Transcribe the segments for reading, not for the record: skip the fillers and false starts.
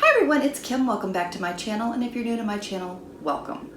Hi everyone, it's Kim. Welcome back to my channel, and if you're new to my channel, welcome.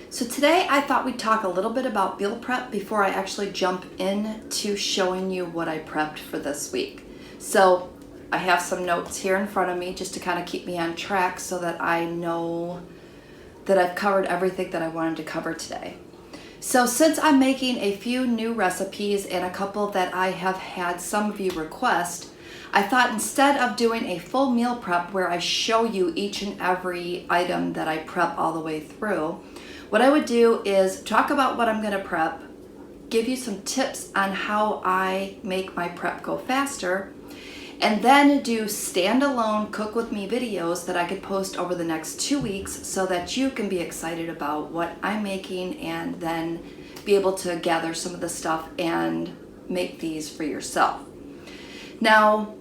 So today I thought we'd talk a little bit about meal prep before I actually jump into showing you what I prepped for this week. So I have some notes here in front of me just to kind of keep me on track so that I know that I've covered everything that I wanted to cover today. So since I'm making a few new recipes and a couple that I have had some of you request, I thought instead of doing a full meal prep where I show you each and every item that I prep all the way through, what I would do is talk about what I'm going to prep, give you some tips on how I make my prep go faster, and then do standalone cook with me videos that I could post over the next 2 weeks so that you can be excited about what I'm making and then be able to gather some of the stuff and make these for yourself. Now,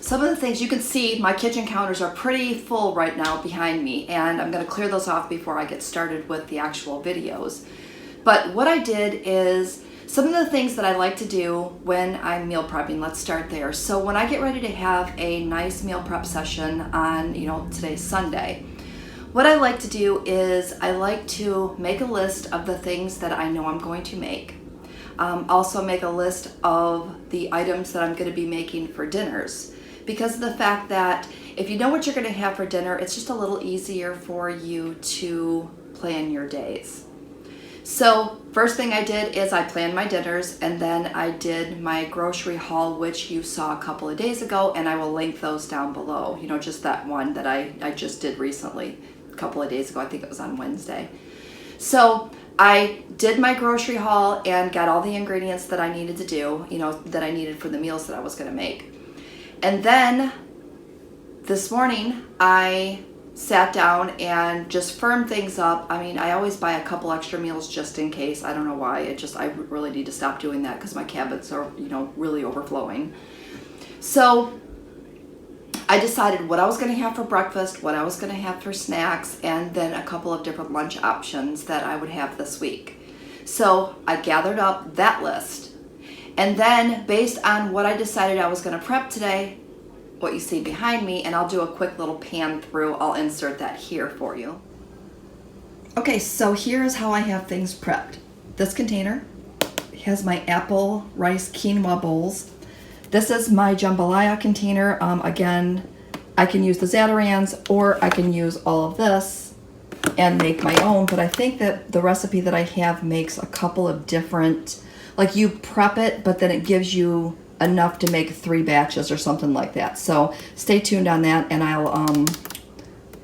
some of the things you can see, my kitchen counters are pretty full right now behind me, and I'm going to clear those off before I get started with the actual videos. But what I did is some of the things that I like to do when I'm meal prepping. Let's start there. So when I get ready to have a nice meal prep session on, today's Sunday, what I like to do is I like to make a list of the things that I know I'm going to make. Also make a list of the items that I'm going to be making for dinners, because of the fact that if you know what you're going to have for dinner, it's just a little easier for you to plan your days. So first thing I did is I planned my dinners, and then I did my grocery haul, which you saw a couple of days ago, and I will link those down below. Just that one that I just did recently, a couple of days ago. I think it was on Wednesday. So I did my grocery haul and got all the ingredients that I needed to do, that I needed for the meals that I was going to make. And then this morning I sat down and just firmed things up. I always buy a couple extra meals just in case. I don't know why. I really need to stop doing that because my cabinets are, really overflowing. So I decided what I was going to have for breakfast, what I was going to have for snacks, and then a couple of different lunch options that I would have this week. So I gathered up that list. And then based on what I decided I was going to prep today, what you see behind me, and I'll do a quick little pan through, I'll insert that here for you. Okay, so here's how I have things prepped. This container has my apple rice quinoa bowls. This is my jambalaya container. Again, I can use the Zatarans or I can use all of this and make my own, but I think that the recipe that I have makes a couple of different, like you prep it, but then it gives you enough to make 3 batches or something like that. So stay tuned on that, and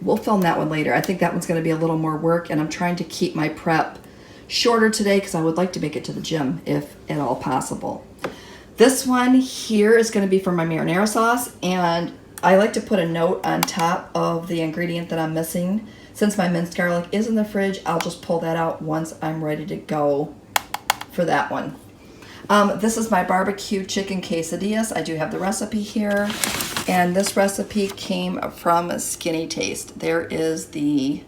we'll film that one later. I think that one's going to be a little more work, and I'm trying to keep my prep shorter today because I would like to make it to the gym if at all possible. This one here is going to be for my marinara sauce, and I like to put a note on top of the ingredient that I'm missing. Since my minced garlic is in the fridge, I'll just pull that out once I'm ready to go for that one. This is my barbecue chicken quesadillas. I do have the recipe here, and this recipe came from Skinny Taste. There is the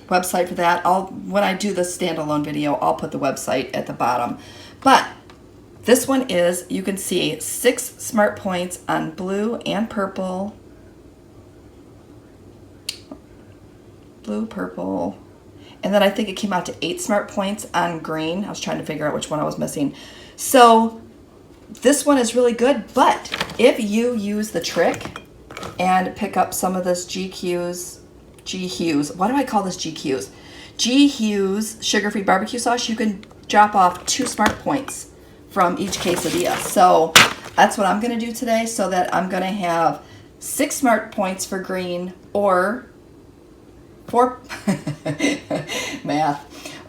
website for that. When I do the standalone video, I'll put the website at the bottom. But this one is, you can see 6 SmartPoints on blue and purple. Blue, purple. And then I think it came out to 8 SmartPoints on green. I was trying to figure out which one I was missing. So this one is really good, but if you use the trick and pick up some of this G Hughes, why do I call this G Hughes? G Hughes sugar-free barbecue sauce, you can drop off 2 SmartPoints from each quesadilla. So that's what I'm gonna do today, so that I'm gonna have 6 SmartPoints for green, or 4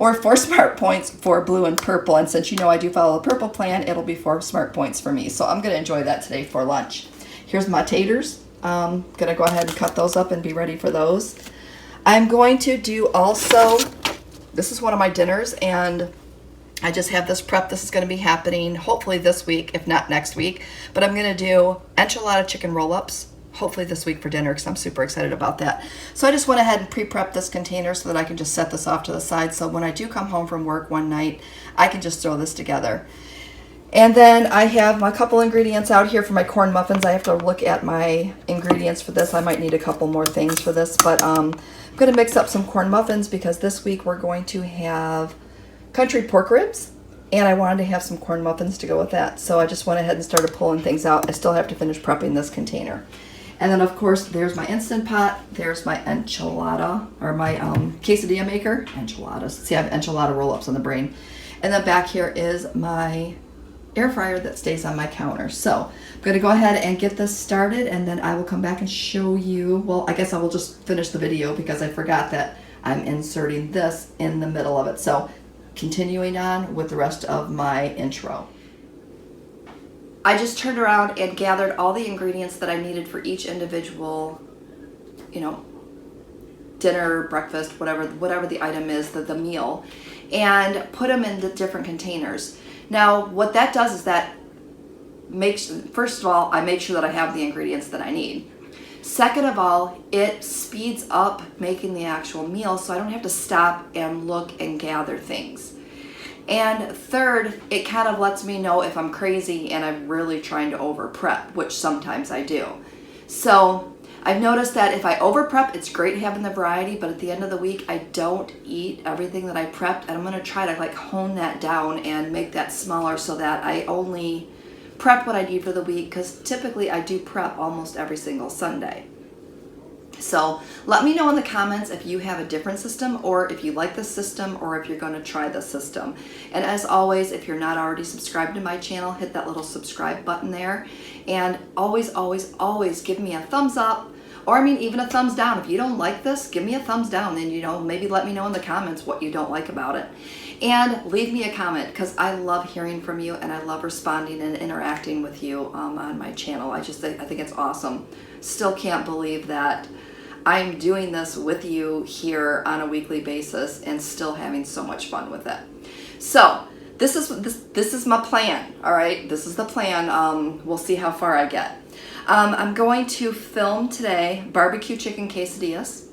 SmartPoints for blue and purple. And since I do follow the purple plan, it'll be 4 SmartPoints for me. So I'm going to enjoy that today for lunch. Here's my taters. I'm going to go ahead and cut those up and be ready for those. I'm going to do also, this is one of my dinners, and I just have this prep. This is going to be happening hopefully this week, if not next week. But I'm going to do enchilada chicken roll-ups hopefully this week for dinner because I'm super excited about that. So I just went ahead and pre-prepped this container so that I can just set this off to the side, so when I do come home from work one night, I can just throw this together. And then I have my couple ingredients out here for my corn muffins. I have to look at my ingredients for this. I might need a couple more things for this, but I'm going to mix up some corn muffins because this week we're going to have country pork ribs, and I wanted to have some corn muffins to go with that. So I just went ahead and started pulling things out. I still have to finish prepping this container. And then, of course, there's my Instant Pot. There's my enchilada, or my quesadilla maker. Enchiladas. See, I have enchilada roll-ups on the brain. And then back here is my air fryer that stays on my counter. So I'm going to go ahead and get this started, and then I will come back and show you. Well, I guess I will just finish the video because I forgot that I'm inserting this in the middle of it. So continuing on with the rest of my intro. I just turned around and gathered all the ingredients that I needed for each individual, dinner, breakfast, whatever the item is, the meal, and put them into different containers. Now, what that does is that first of all, I make sure that I have the ingredients that I need. Second of all, it speeds up making the actual meal so I don't have to stop and look and gather things. And third, it kind of lets me know if I'm crazy and I'm really trying to over prep, which sometimes I do. So I've noticed that if I over prep, it's great having the variety, but at the end of the week, I don't eat everything that I prepped, and I'm going to try to hone that down and make that smaller so that I only prep what I need for the week, because typically I do prep almost every single Sunday. So let me know in the comments if you have a different system, or if you like this system, or if you're going to try this system. And as always, if you're not already subscribed to my channel, hit that little subscribe button there. And always, always, always give me a thumbs up, or even a thumbs down. If you don't like this, give me a thumbs down, and maybe let me know in the comments what you don't like about it. And leave me a comment, because I love hearing from you, and I love responding and interacting with you on my channel. I think it's awesome. Still can't believe that I'm doing this with you here on a weekly basis and still having so much fun with it. So this is my plan. All right, this is the plan. We'll see how far I get. I'm going to film today barbecue chicken quesadillas,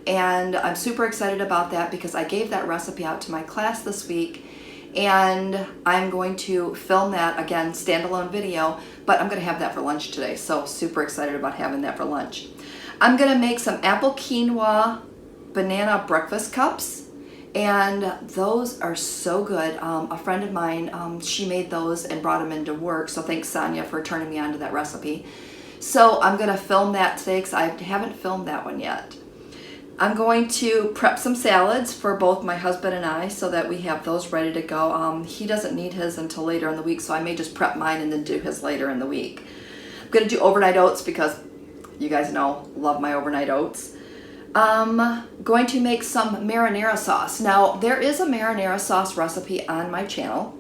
and I'm super excited about that because I gave that recipe out to my class this week, and I'm going to film that again, standalone video, but I'm going to have that for lunch today. So super excited about having that for lunch. I'm going to make some apple quinoa banana breakfast cups, and those are so good. A friend of mine, she made those and brought them into work, so thanks Sonia for turning me on to that recipe. So I'm going to film that today because I haven't filmed that one yet. I'm going to prep some salads for both my husband and I so that we have those ready to go. He doesn't need his until later in the week, so I may just prep mine and then do his later in the week. I'm going to do overnight oats because you guys know, love my overnight oats. Going to make some marinara sauce. Now, there is a marinara sauce recipe on my channel,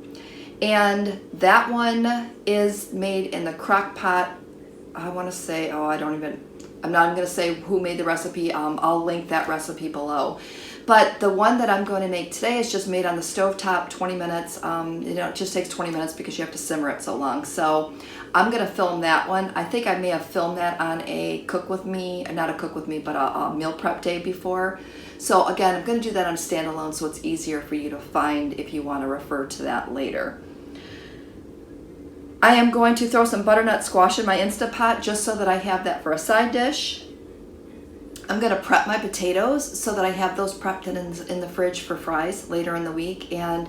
and that one is made in the Crockpot. I want to say, I'm not even going to say who made the recipe. I'll link that recipe below. But the one that I'm going to make today is just made on the stovetop, 20 minutes. It just takes 20 minutes because you have to simmer it so long. So I'm going to film that one. I think I may have filmed that on a but a meal prep day before. So again, I'm going to do that on standalone so it's easier for you to find if you want to refer to that later. I am going to throw some butternut squash in my Instant Pot just so that I have that for a side dish. I'm going to prep my potatoes so that I have those prepped in the fridge for fries later in the week. And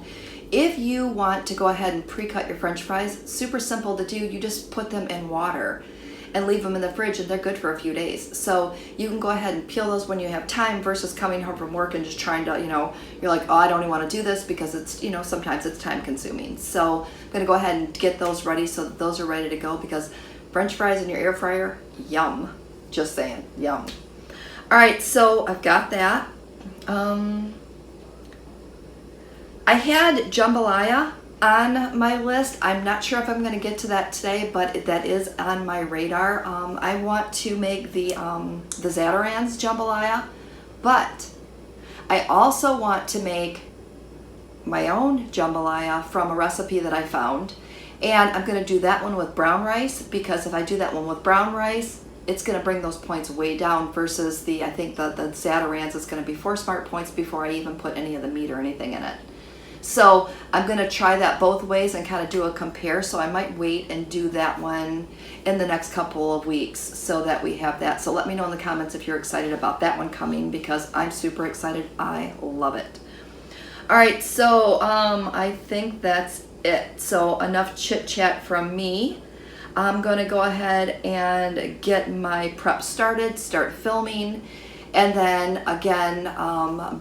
if you want to go ahead and pre-cut your French fries, super simple to do. You just put them in water and leave them in the fridge, and they're good for a few days. So you can go ahead and peel those when you have time versus coming home from work and just trying to, you're like, oh, I don't even want to do this because it's, sometimes it's time consuming. So I'm going to go ahead and get those ready so that those are ready to go, because French fries in your air fryer, yum. Just saying, yum. All right, so I've got that. I had jambalaya on my list. I'm not sure if I'm going to get to that today, but that is on my radar. I want to make the Zatarain's jambalaya, but I also want to make my own jambalaya from a recipe that I found, and I'm going to do that one with brown rice, because if I do that one with brown rice, it's going to bring those points way down versus I think the Zatarain's is going to be 4 SmartPoints before I even put any of the meat or anything in it. So I'm going to try that both ways and kind of do a compare. So I might wait and do that one in the next couple of weeks so that we have that. So let me know in the comments if you're excited about that one coming, because I'm super excited. I love it. All right, so I think that's it. So enough chit chat from me. I'm going to go ahead and get my prep started, start filming, and then again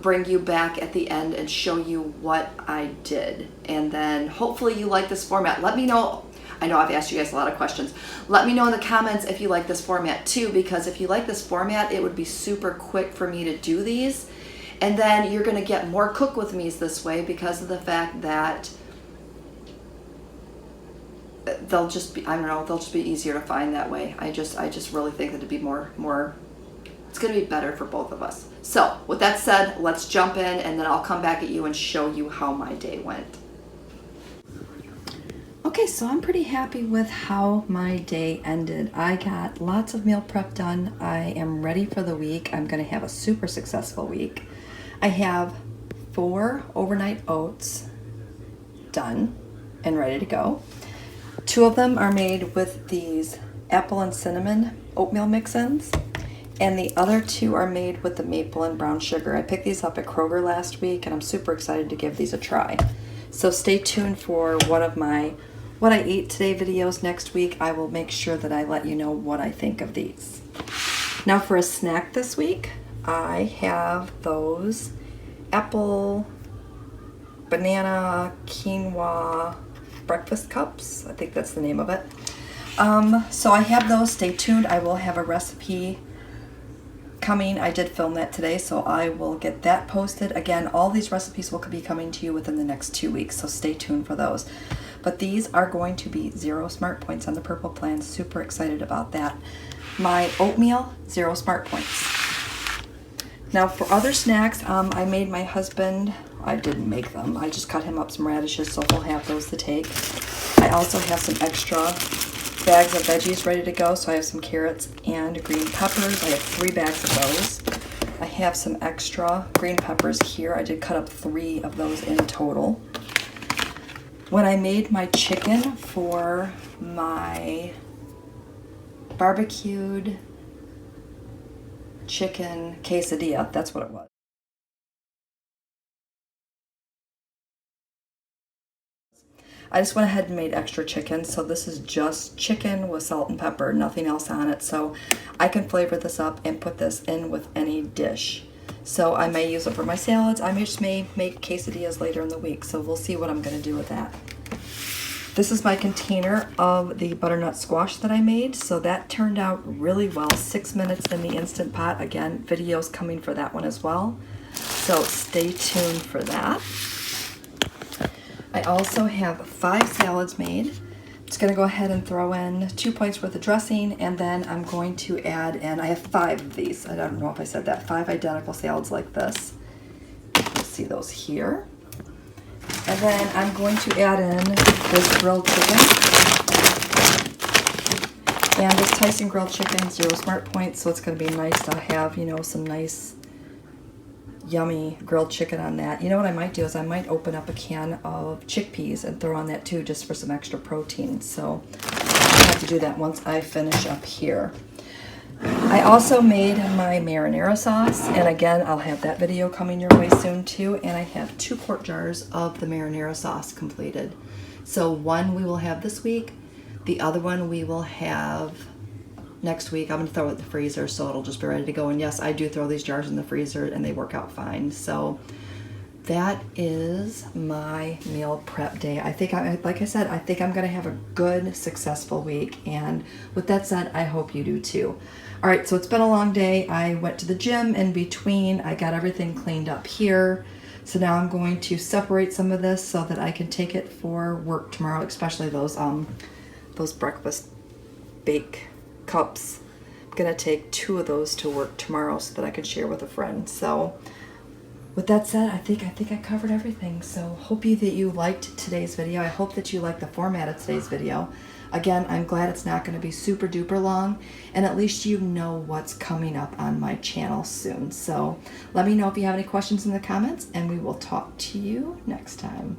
bring you back at the end and show you what I did. And then hopefully you like this format. Let me know. I know I've asked you guys a lot of questions. Let me know in the comments if you like this format too, because if you like this format, it would be super quick for me to do these. And then you're going to get more cook with me's this way, because of the fact that they'll just be, I don't know, they'll just be easier to find that way. I just really think that it'd be more it's going to be better for both of us. So with that said, let's jump in, and then I'll come back at you and show you how my day went. Okay, so I'm pretty happy with how my day ended. I got lots of meal prep done. I am ready for the week. I'm going to have a super successful week. I have 4 overnight oats done and ready to go. 2 of them are made with these apple and cinnamon oatmeal mix-ins, and the other 2 are made with the maple and brown sugar. I picked these up at Kroger last week, and I'm super excited to give these a try. So stay tuned for one of my What I Ate Today videos next week. I will make sure that I let you know what I think of these. Now for a snack this week, I have those apple, banana, quinoa breakfast cups. I think that's the name of it. So I have those. Stay tuned. I will have a recipe coming. I did film that today, so I will get that posted. Again, all these recipes will be coming to you within the next 2 weeks, so stay tuned for those. But these are going to be 0 smart points on the purple plan. Super excited about that. My oatmeal, 0 smart points. Now for other snacks, I made my husband, I didn't make them, I just cut him up some radishes, so he'll have those to take. I also have some extra bags of veggies ready to go, so I have some carrots and green peppers. I have 3 bags of those. I have some extra green peppers here. I did cut up 3 of those in total. When I made my chicken for my barbecued chicken quesadilla, that's what it was. I just went ahead and made extra chicken, so this is just chicken with salt and pepper, nothing else on it, so I can flavor this up and put this in with any dish. So I may use it for my salads. I just may make quesadillas later in the week, so we'll see what I'm going to do with that. This is my container of the butternut squash that I made, so that turned out really well. 6 minutes in the Instant Pot. Again, videos coming for that one as well, so stay tuned for that. I also have 5 salads made. Just going to go ahead and throw in 2 points worth of dressing, and then I'm going to add in, I have 5 of these. I don't know if I said that. 5 identical salads like this. You'll see those here. And then I'm going to add in this grilled chicken. And this Tyson grilled chicken, 0 smart points, so it's going to be nice to have, you know, some nice yummy grilled chicken on that. You know what I might do is I might open up a can of chickpeas and throw on that too, just for some extra protein. So I'll have to do that once I finish up here. I also made my marinara sauce, and again, I'll have that video coming your way soon too. And I have 2 quart jars of the marinara sauce completed. So one we will have this week, the other one we will have next week. I'm going to throw it in the freezer, so it'll just be ready to go. And yes, I do throw these jars in the freezer, and they work out fine. So that is my meal prep day. I think, like I said, I think I'm going to have a good, successful week. And with that said, I hope you do too. All right, so it's been a long day. I went to the gym in between. I got everything cleaned up here. So now I'm going to separate some of this so that I can take it for work tomorrow, especially those breakfast bake cups. I'm gonna take 2 of those to work tomorrow so that I can share with a friend. So with that said, I think I covered everything. So hope that you liked today's video. I hope that you liked the format of today's video. Again, I'm glad it's not going to be super duper long, and at least you know what's coming up on my channel soon. So let me know if you have any questions in the comments, and we will talk to you next time.